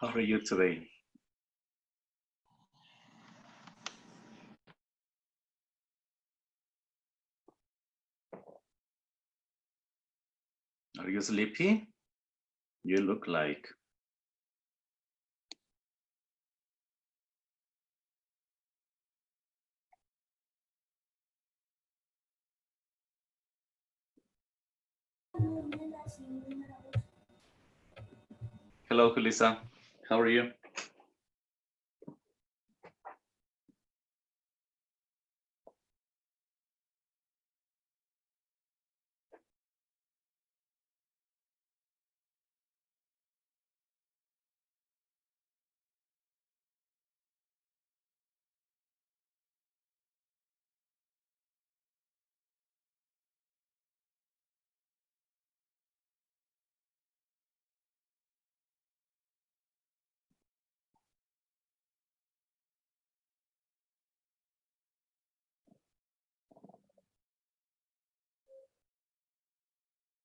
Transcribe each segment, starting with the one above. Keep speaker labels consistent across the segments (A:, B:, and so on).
A: How are you today? Are you sleepy? You look like. Hello, Julissa. How are you?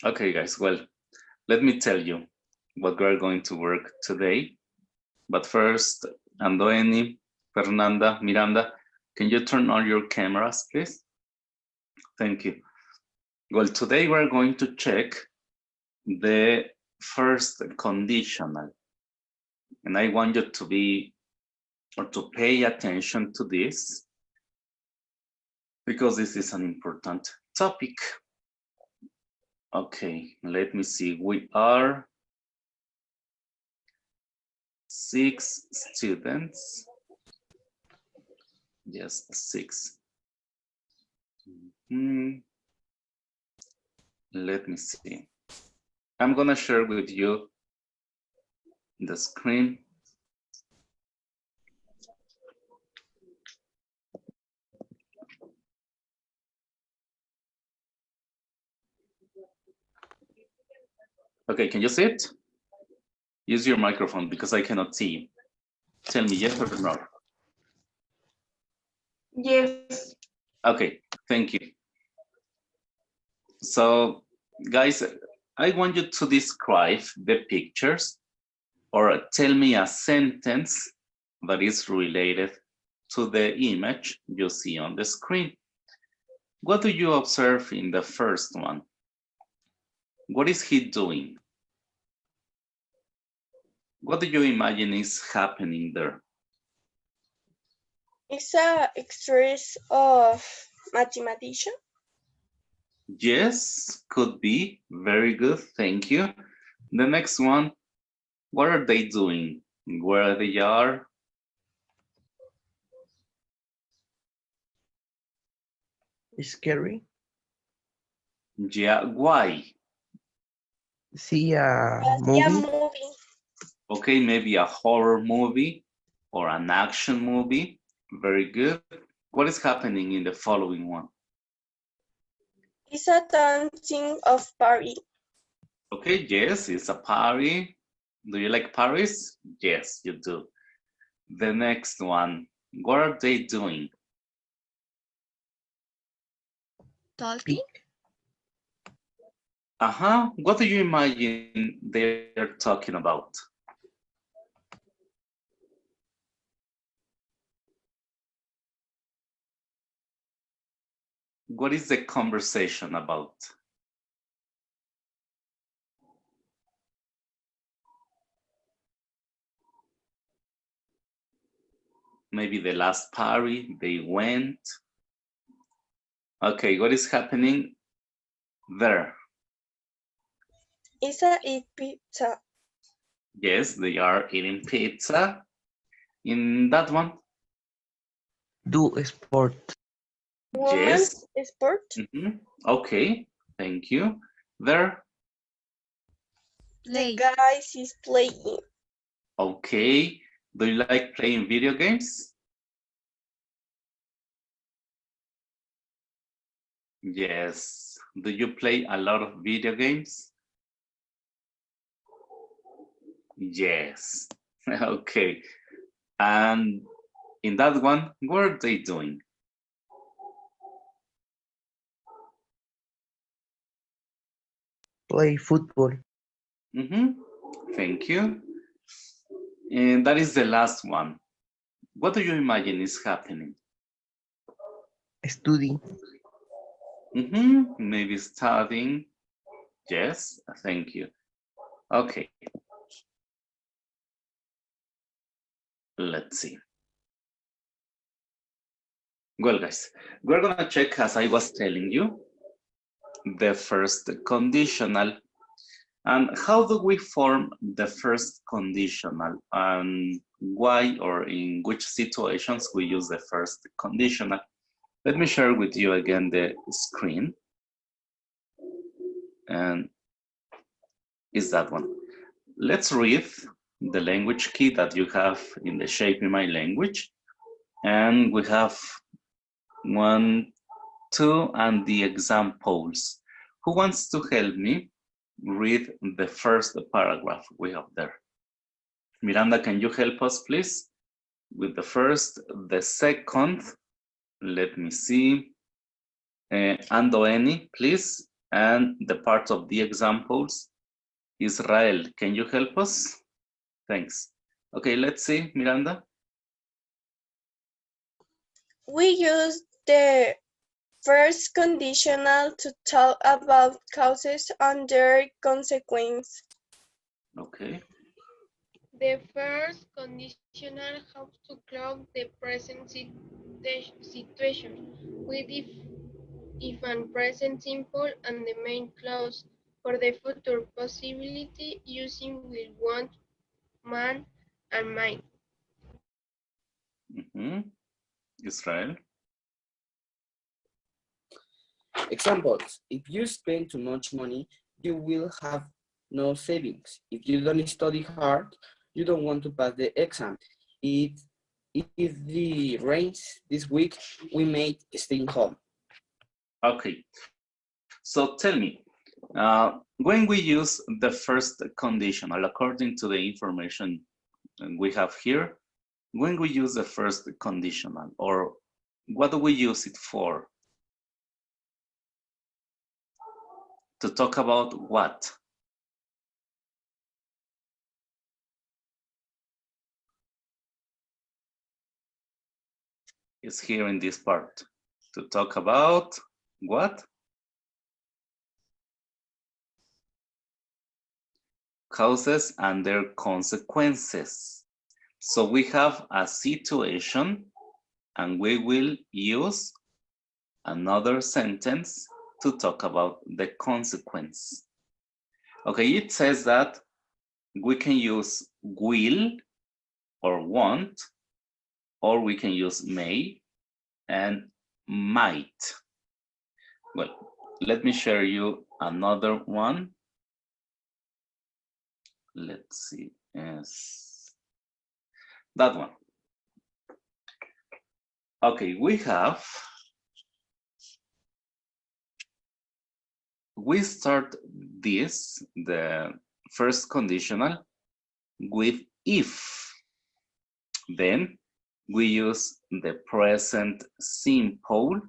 A: Okay, guys. Well, let me tell you what we're going to work today. But first, Andoeni, Fernanda, Miranda, can you turn on your cameras, please? Thank you. Well, today we're going to check the first conditional. And I want you to be or to pay attention to this because this is an important topic. Okay, let me see. We are 6 students. Yes, 6. Let me see. I'm gonna share with you the screen. Okay, can you see it? Use your microphone because I cannot see you. Tell me yes or no.
B: Yes.
A: Okay, thank you. So, guys, I want you to describe the pictures or tell me a sentence that is related to the image you see on the screen. What do you observe in the first one? What is he doing? What do you imagine is happening there?
B: It's a express of mathematician.
A: Yes, could be. Very good. Thank you. The next one, what are they doing? Where they are?
C: Scary.
A: Yeah, why?
C: See a
B: See a
C: movie.
B: movie.
A: Okay, maybe a horror movie or an action movie. Very good. What is happening in the following one?
B: It's a dancing of party.
A: Okay, yes, it's a party. Do you like Paris? Yes, you do. The next one, what are they doing?
D: Talking?
A: What do you imagine they're talking about? What is the conversation about? Maybe the last party they went. Okay, what is happening there?
B: It's a eat pizza.
A: Yes, they are eating pizza. In that one?
C: Do sport.
A: Yes.
B: Woman's sport.
A: Okay, thank you. There?
D: Play.
B: The guys is playing.
A: Okay. Do you like playing video games? Yes. Do you play a lot of video games? Yes. Okay. And in that one, what are they doing?
C: Play football.
A: Thank you. And that is the last one. What do you imagine is happening?
C: Study.
A: Maybe studying. Yes, thank you. Okay. Let's see. Well, guys, we're gonna check, as I was telling you, the first conditional. And how do we form the first conditional, and why or in which situations we use the first conditional? Let me share with you again the screen. And is that one. Let's read the language key that you have in the Shape in My Language. And we have 1, 2, and the examples. Who wants to help me read the first paragraph we have there? Miranda, can you help us, please? With the first, the second, let me see. Andoeni, please. And the part of the examples. Israel, can you help us? Thanks. Okay, let's see, Miranda.
B: We use the first conditional to talk about causes and their consequence.
A: Okay.
E: The first conditional helps to close the present situation with if and present simple and the main clause. For the future possibility, using will, want, man, and might.
A: Israel.
F: Examples: if you spend too much money, you will have no savings. If you don't study hard, you don't want to pass the exam. If the rains this week, we may stay home.
A: Okay. So tell me, when we use the first conditional, according to the information we have here, when we use the first conditional, or what do we use it for? To talk about what? Is here in this part. To talk about what? Causes and their consequences. So we have a situation and we will use another sentence to talk about the consequence. Okay, it says that we can use will or want, or we can use may and might. Well, let me share you another one. Let's see, yes, that one. Okay, we start this, the first conditional, with if. Then we use the present simple.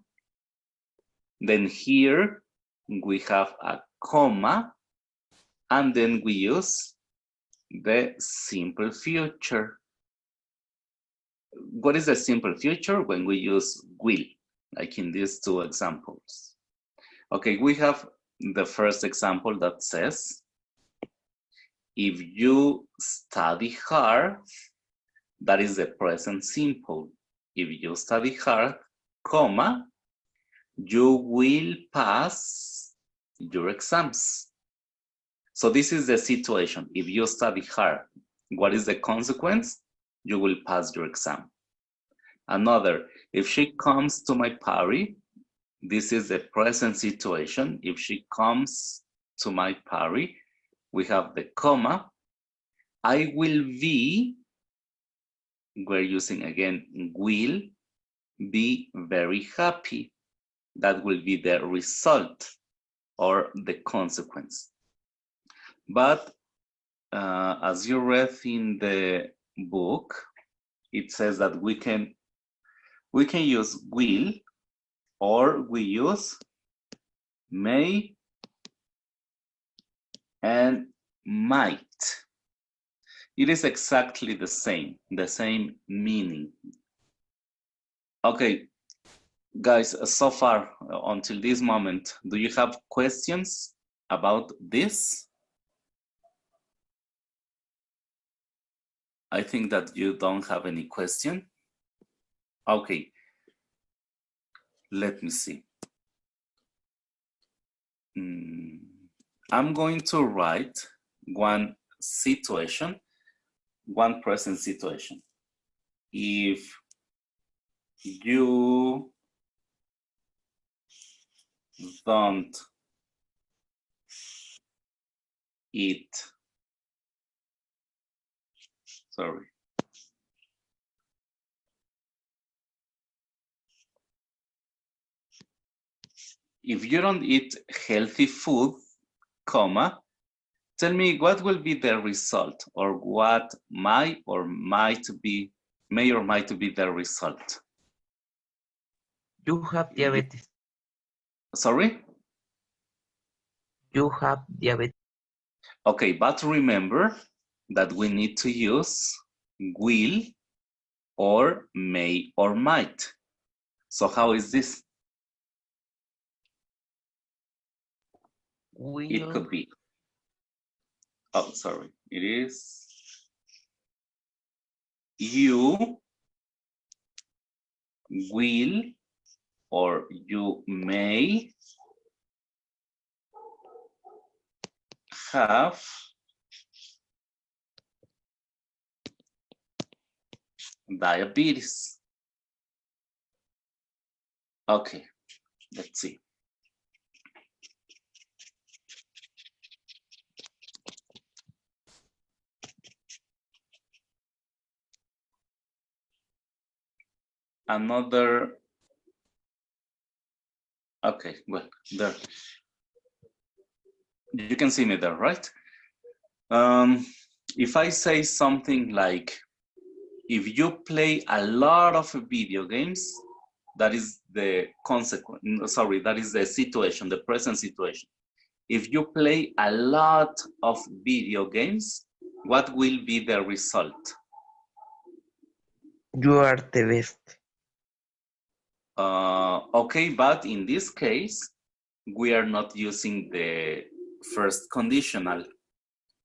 A: Then here we have a comma, and then we use the simple future. What is the simple future? When we use will, like in these two examples. Okay, we have the first example that says, if you study hard, that is the present simple. If you study hard, comma, you will pass your exams. So this is the situation. If you study hard, what is the consequence? You will pass your exam. Another, if she comes to my party, this is the present situation. If she comes to my party, we have the comma. I will be, we're using again, will be very happy. That will be the result or the consequence. But as you read in the book, it says that we can use will, or we use may and might. It is exactly the same meaning. Okay, guys, so far until this moment, do you have questions about this? I think that you don't have any question. Okay, let me see. I'm going to write one situation, one present situation. If you don't eat, sorry. If you don't eat healthy food, comma, tell me what will be the result, or what may or might be the result.
C: You have diabetes.
A: Sorry?
C: You have diabetes.
A: Okay, but remember that we need to use will or may or might. So how is this? It could be. Oh, sorry. It is you will or you may have diabetes. Okay, let's see. Another, okay, well, there. You can see me there, right? If I say something like, if you play a lot of video games, that is the consequence, sorry, that is the situation, the present situation. If you play a lot of video games, what will be the result?
C: You are the best.
A: Okay, but in this case, we are not using the first conditional.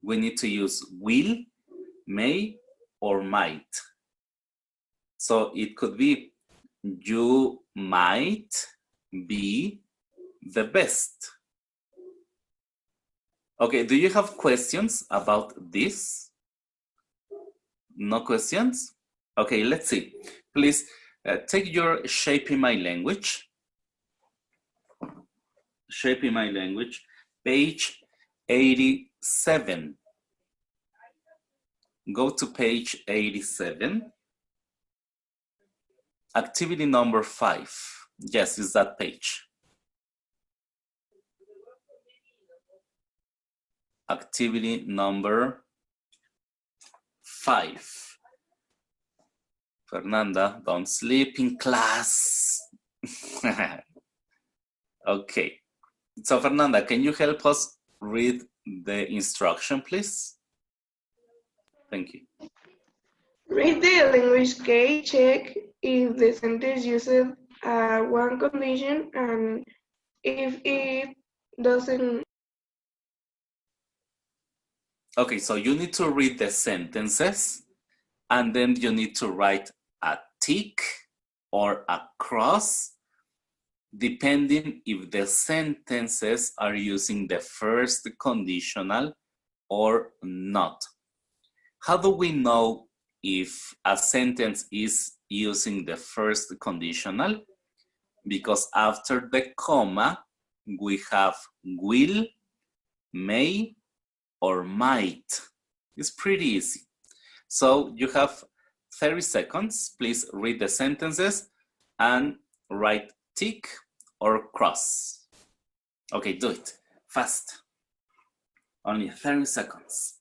A: We need to use will, may, or might. So it could be, you might be the best. Okay, do you have questions about this? No questions? Okay, let's see. Please take your Shaping My Language. Shaping My Language, page 87. Go to page 87. Activity number 5. Yes, it's that page. Activity number 5. Fernanda, don't sleep in class. Okay. So Fernanda, can you help us read the instruction, please? Thank you.
B: Read the language key, check if the sentence uses one condition and if it doesn't.
A: Okay, so you need to read the sentences and then you need to write a tick or a cross depending if the sentences are using the first conditional or not. How do we know if a sentence is using the first conditional? Because after the comma, we have will, may, or might. It's pretty easy. So you have 30 seconds. Please read the sentences and write tick or cross. Okay, do it fast. Only 30 seconds.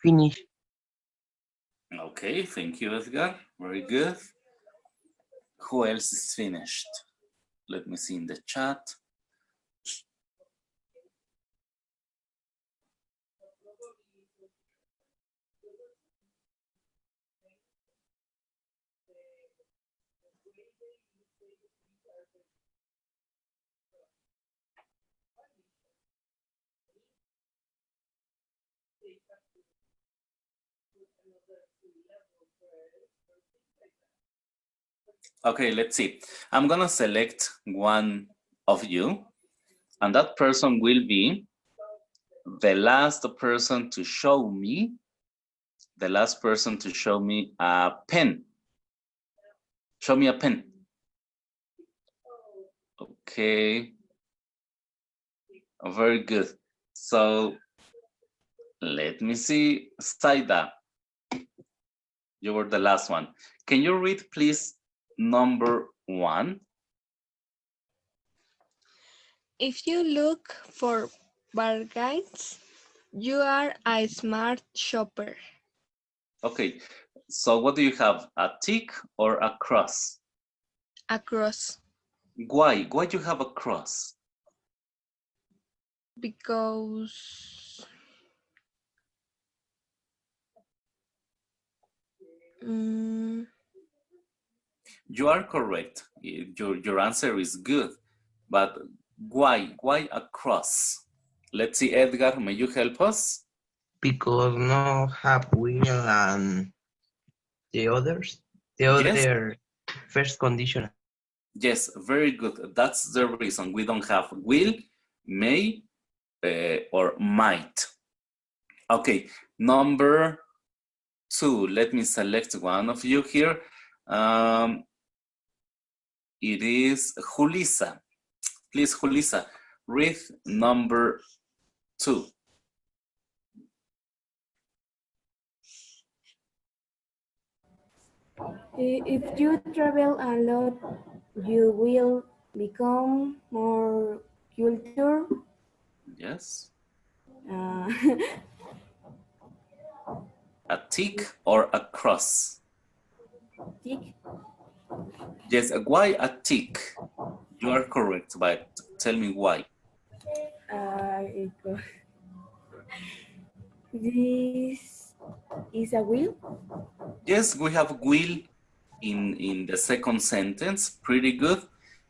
C: Finish.
A: Okay, thank you, Edgar. Very good. Who else is finished? Let me see in the chat. Okay, let's see. I'm gonna select one of you, and that person will be the last person to show me, a pen. Show me a pen. Okay, very good. So let me see, Saida, you were the last one. Can you read, please, number 1?
D: If you look for bargains, you are a smart shopper.
A: Okay, so what do you have, a tick or a cross?
D: Across,
A: Why you have a cross?
D: because
A: You are correct. Your answer is good, but why a cross? Let's see, Edgar, may you help us?
C: Because no have will and the others. The
A: Yes.
C: other first conditional.
A: Yes, very good. That's the reason we don't have will, may, or might. Okay, number 2. Let me select one of you here. It is Julissa. Please, Julissa, read number 2.
G: If you travel a lot, you will become more culture.
A: Yes.
G: Uh,
A: A tick or a cross?
G: tick.
A: Yes, why a tick? You are correct, but tell me why.
G: This is a wheel.
A: Yes, we have will in the second sentence. Pretty good.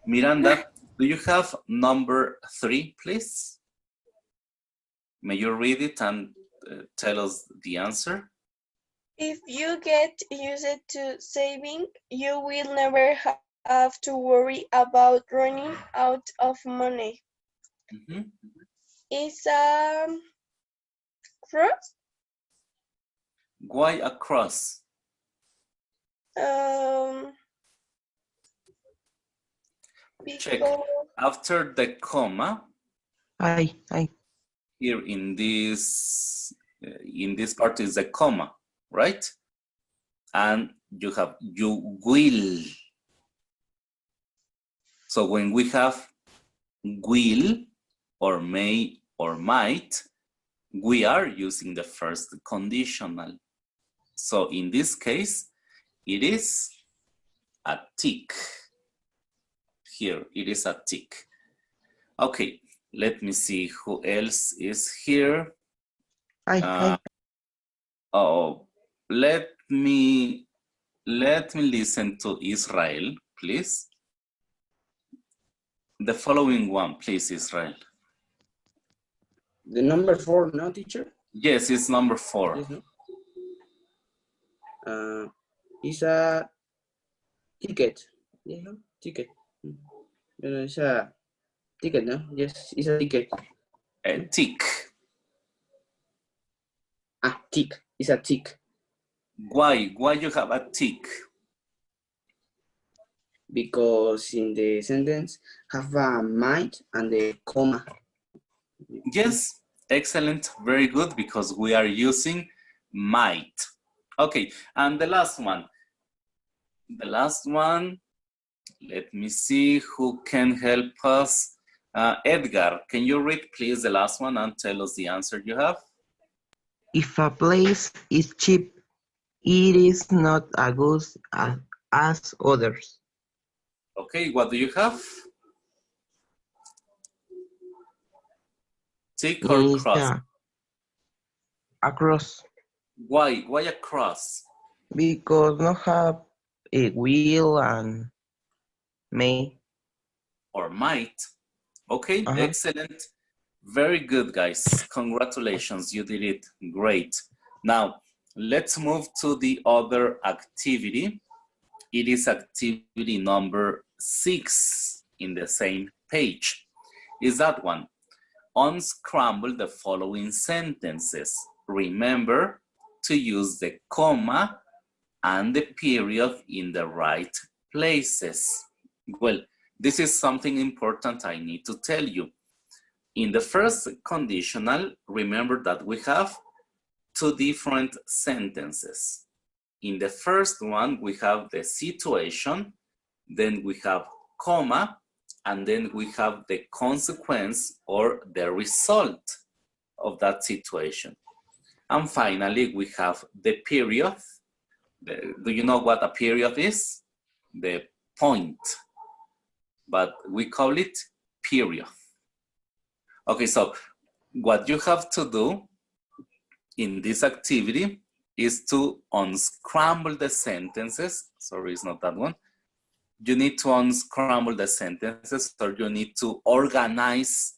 A: Miranda, do you have number 3, please? May you read it and tell us the answer?
E: If you get used to saving, you will never have to worry about running out of money.
A: Mm-hmm.
E: It's a cross.
A: Why a cross? Check.
E: Because
A: After the comma,
C: I.
A: here in this part is a comma, right? And you have you will. So when we have will or may or might, we are using the first conditional. So in this case, it is a tick. Here, it is a tick. Okay, let me see who else is here.
C: I.
A: Oh, let me listen to Israel, please. The following one, please, Israel.
F: The number 4, no, teacher?
A: Yes, it's number 4.
F: Yes, no? It's a ticket. Yeah, no? Ticket. It's a ticket, no? Yes, it's a ticket.
A: A tick.
F: Tick. It's a tick.
A: Why you have a tick?
F: Because in the sentence have a might and the comma.
A: Yes, excellent, very good, because we are using might. Okay, and the last one. The last one, let me see who can help us. Edgar, can you read please the last one and tell us the answer you have?
C: If a place is cheap, it is not as good as others.
A: Okay, what do you have? Tick or
C: Is
A: cross?
C: across
A: Why? Why a cross?
C: because no have a wheel and may.
A: Or might? Okay, excellent. Very good, guys. Congratulations, you did it great. Now, let's move to the other activity. It is activity number 6 in the same page. Is that one? Unscramble the following sentences. Remember to use the comma and the period in the right places. Well, this is something important I need to tell you. In the first conditional, remember that we have 2 different sentences. In the first one, we have the situation, then we have comma, and then we have the consequence or the result of that situation. And finally, we have the period. Do you know what a period is? The point, but we call it period. Okay, so what you have to do in this activity is to unscramble the sentences. Sorry, it's not that one. You need to unscramble the sentences, or you need to organize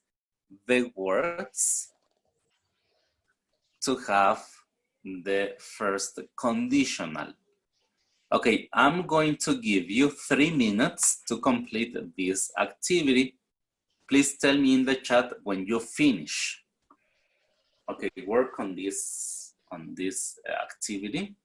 A: the words to have the first conditional. Okay, I'm going to give you 3 minutes to complete this activity. Please tell me in the chat when you finish. Okay, work on this activity.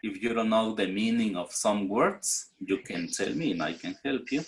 A: If you don't know the meaning of some words, you can tell me and I can help you.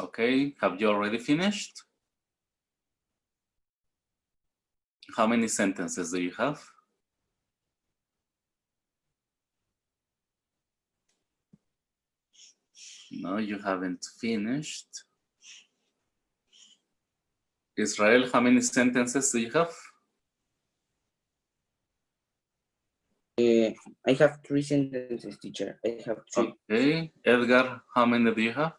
A: Okay, have you already finished? How many sentences do you have? No, you haven't finished. Israel, how many sentences do you have?
F: I have 3 sentences, teacher. I have 3.
A: Okay, Edgar, how many do you have?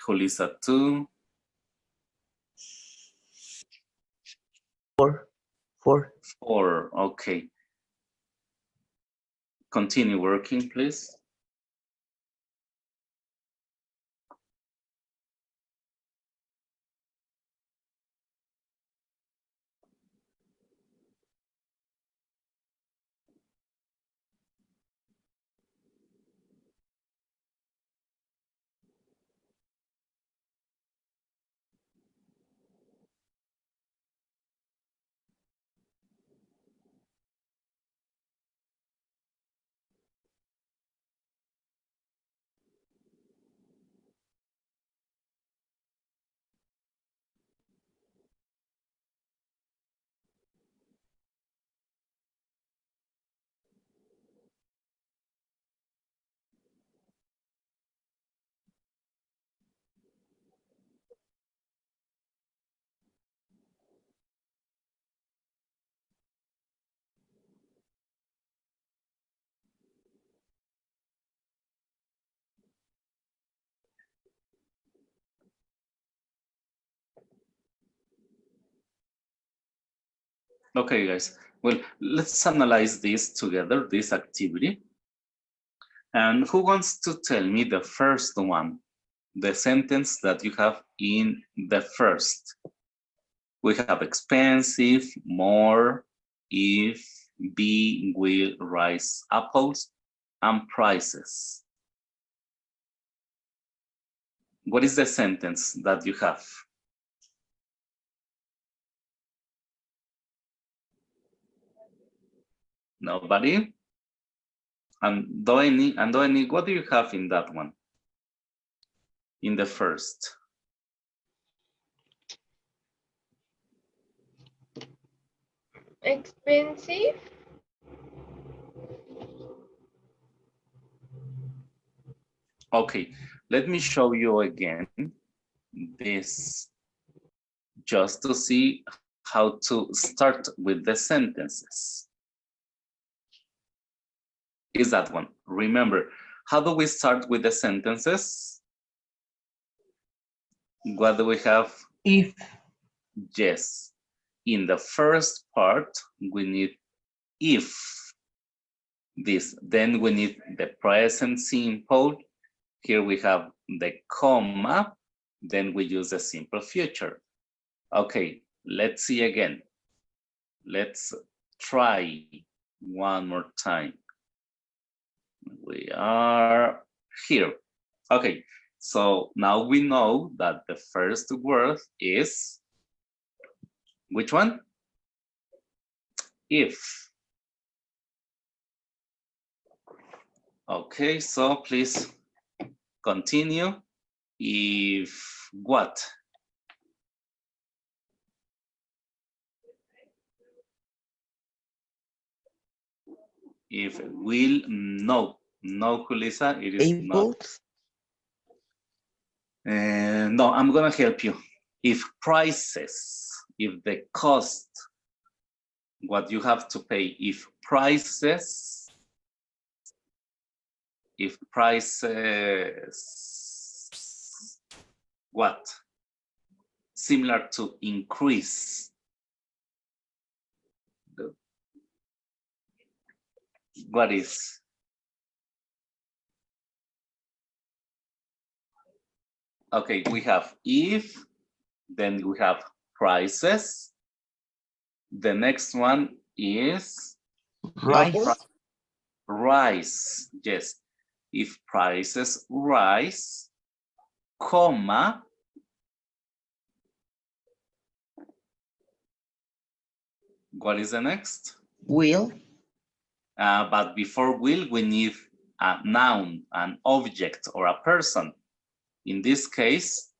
A: Julissa, 2.
C: 4. 4.
A: 4, okay. Continue working, please. Okay, guys. Well, let's analyze this together, this activity. And who wants to tell me the first one? The sentence that you have in the first. We have expensive, more, if, B will rise apples, and prices. What is the sentence that you have? Nobody? And Doeni, what do you have in that one? In the first?
E: Expensive.
A: Okay, let me show you again this just to see how to start with the sentences. Is that one? Remember, how do we start with the sentences? What do we have?
C: If.
A: Yes. In the first part, we need if. This. Then we need the present simple. Here we have the comma. Then we use the simple future. Okay, let's see again. Let's try one more time. We are here. Okay, so now we know that the first word is, which one? If. Okay, so please continue. If what? If will, no. No, Kulisa, it is not.
C: Apples.
A: No, I'm gonna help you. If prices, if the cost, what you have to pay, if prices, what? Similar to increase. What is? Okay, we have if, then we have prices. The next one is
C: Rice.
A: rise. Yes, if prices rise, comma, what is the next?
C: Will.
A: But before will, we need a noun, an object, or a person. In this case,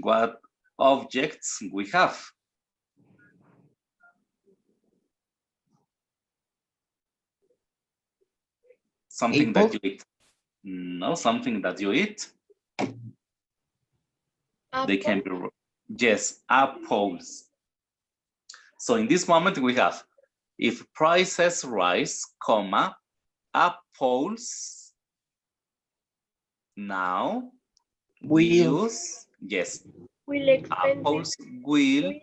A: what objects we have? Something that you eat. No, something that you eat. They can be, yes, apples. So in this moment we have, if prices rise, comma, apples now
C: Will.
A: use, yes,
E: Will expensive.
A: apples will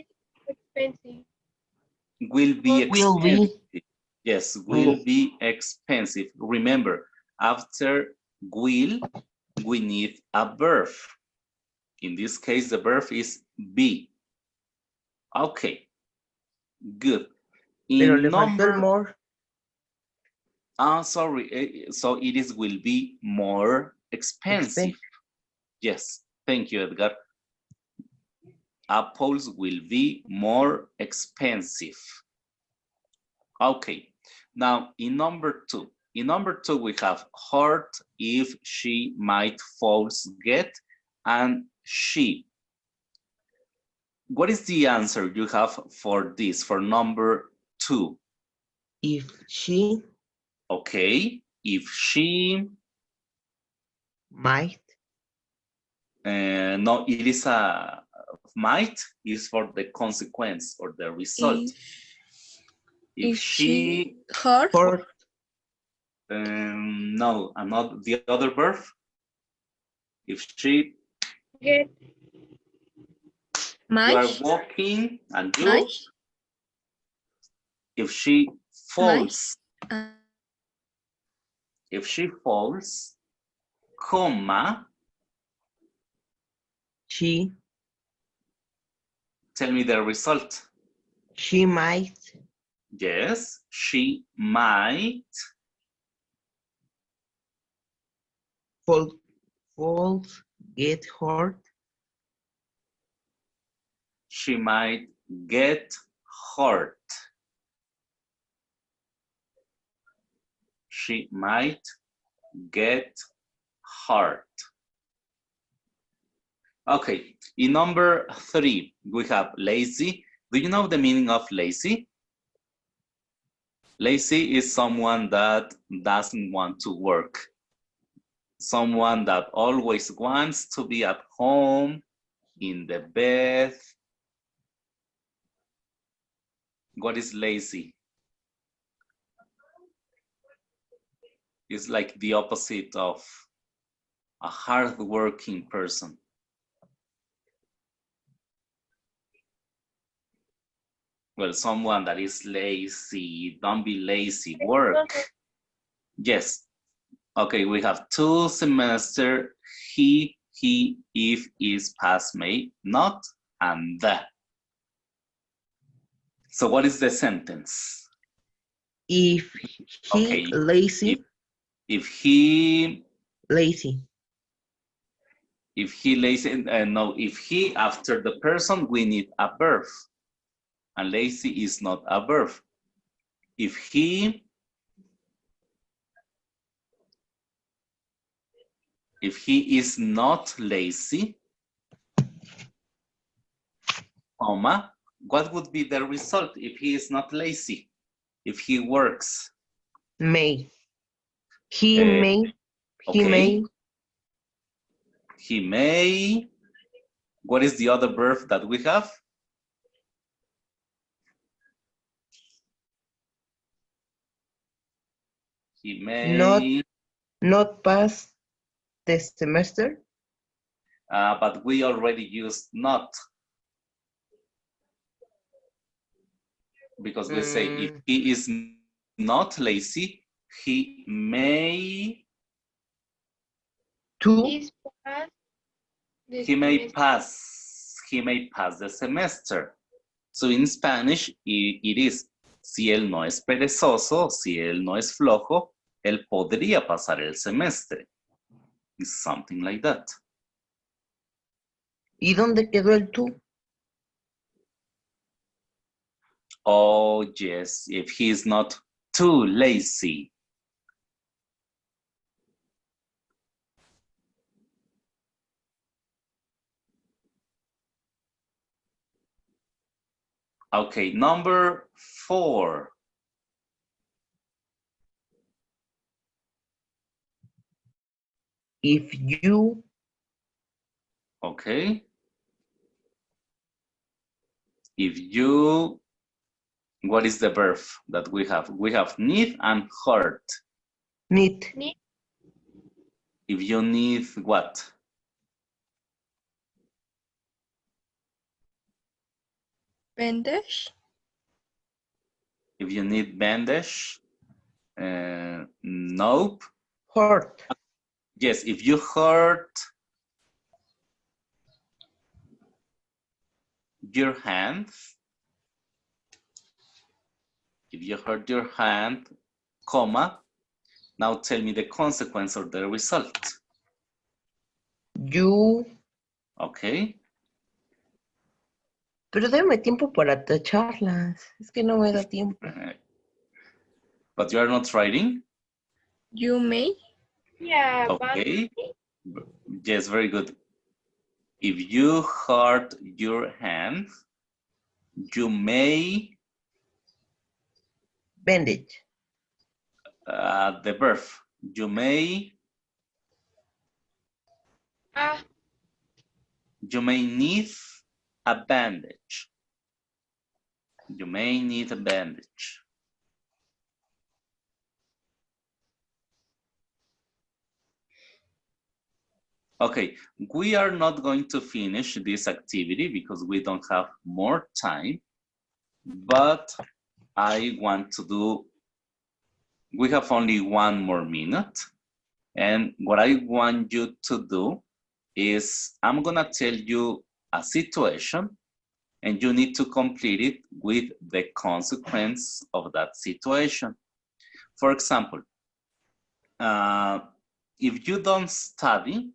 E: Expensive.
A: Will be
C: Will be.
A: expensive. Yes, will be expensive. Remember, after will, we need a verb. In this case, the verb is be. Okay, good.
C: Pero
A: In
C: le faltó el
A: number,
C: more.
A: sorry, so it is will be more expensive. Yes, thank you, Edgar. Apples will be more expensive. Okay, now in number two. In number two, we have hurt if she might false get and she. What is the answer you have for this, for number two?
C: If she.
A: Okay, if she.
C: Might.
A: No, it is a might is for the consequence or the result. If she
D: hurt,
A: no, and not the other verb. If she
E: Get.
A: you are walking and you, if she falls, if she falls, comma,
C: she.
A: Tell me the result.
C: She might.
A: Yes, she might.
C: Falls get hurt.
A: She might get hurt. She might get hurt. Okay, in number three, we have lazy. Do you know the meaning of lazy? Lazy is someone that doesn't want to work. Someone that always wants to be at home, in the bed. What is lazy? It's like the opposite of a hardworking person. Well, someone that is lazy, don't be lazy, work. Yes. Okay, we have 2 semester, he, if, is, past, may, not, and the. So what is the sentence?
C: If he lazy.
A: If he
C: lazy.
A: If he lazy, no, if he after the person, we need a verb. And lazy is not a verb. If he is not lazy, comma, what would be the result if he is not lazy? If he works?
C: May. He may. He
A: okay.
C: may.
A: He may. What is the other verb that we have? He may
C: not pass the semester.
A: But we already used not. Because we say if he is not lazy, he may he may pass the semester. So in Spanish it is, si él no es perezoso, si él no es flojo, él podría pasar el semestre. It's something like that.
C: ¿Y dónde quedó el tú?
A: Oh yes, if he is not too lazy. Okay, number 4.
C: If you,
A: Okay. If you, what is the verb that we have? We have need and hurt.
C: need,
A: If you need what?
D: bandage,
A: If you need bandage, nope.
C: hurt,
A: Yes, if you hurt your hand, if you hurt your hand, comma, now tell me the consequence or the result.
C: you,
A: Okay.
C: pero déme tiempo para tacharlas. Es que no me da tiempo.
A: But you are not writing?
D: you may,
E: Yeah,
A: Okay. Yes, very good. If you hurt your hand, you may,
C: Bandage,
A: the verb, you may need a bandage. You may need a bandage. Okay, we are not going to finish this activity because we don't have more time, but I want to do, we have only 1 more minute. And what I want you to do is I'm gonna tell you a situation and you need to complete it with the consequence of that situation. For example, if you don't study,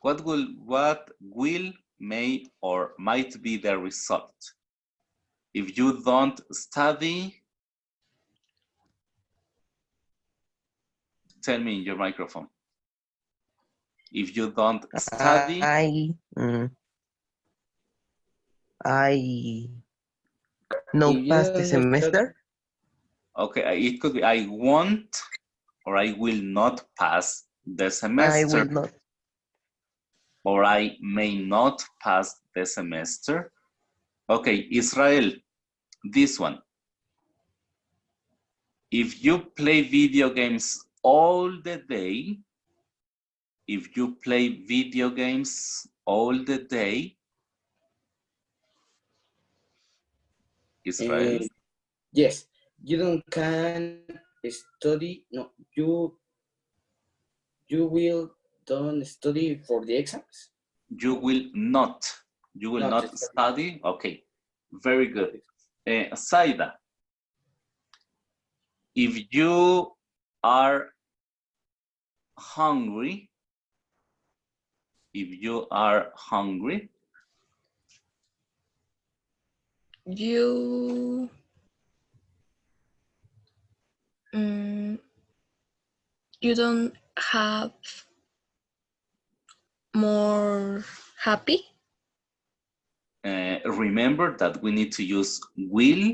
A: what will, may, or might be the result? If you don't study, tell me in your microphone. If you don't study,
C: I no
F: If you
C: pass the
F: don't
C: semester.
A: okay, it could be I won't or I will not pass the
C: I
A: semester.
C: will not.
A: Or I may not pass the semester. Okay, Israel, this one. If you play video games all the day, if you play video games all the day, Israel?
F: Yes, you don't can study. No, you will don't study for the exams.
A: You will not. You will not study. Okay, very good. Saida, if you are hungry,
D: you you don't have more happy.
A: Remember that we need to use will,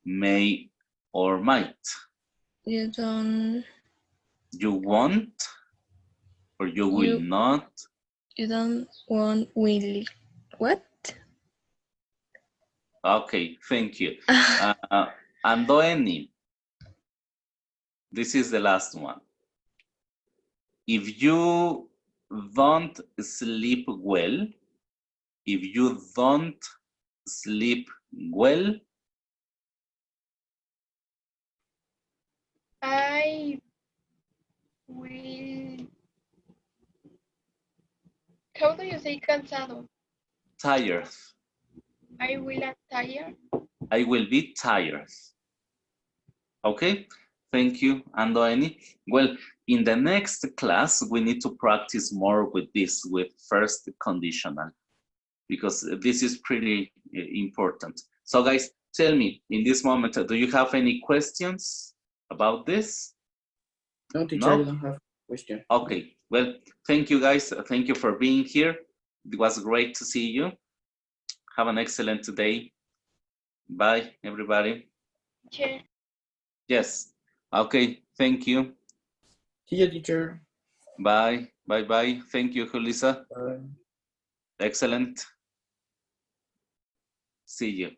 A: may, or might.
D: You don't.
A: You won't, or you will not.
D: You don't want will. What?
A: Okay, thank you. Andoeni, this is the last one. If you don't sleep well, if you don't sleep well,
E: I will. How do you say cansado?
A: tired.
E: I will be tired.
A: I will be tired. Okay, thank you, Andoeni. Well, in the next class, we need to practice more with this, with first conditional, because this is pretty important. So guys, tell me, in this moment, do you have any questions about this?
F: No, teacher, I don't have a question.
A: Okay, well, thank you guys. Thank you for being here. It was great to see you. Have an excellent day. Bye, everybody.
E: Teacher.
A: Yes. Okay. Thank you.
F: See you, teacher.
A: Bye. Bye. Bye. Thank you, Julissa.
F: Bye.
A: Excellent. See you.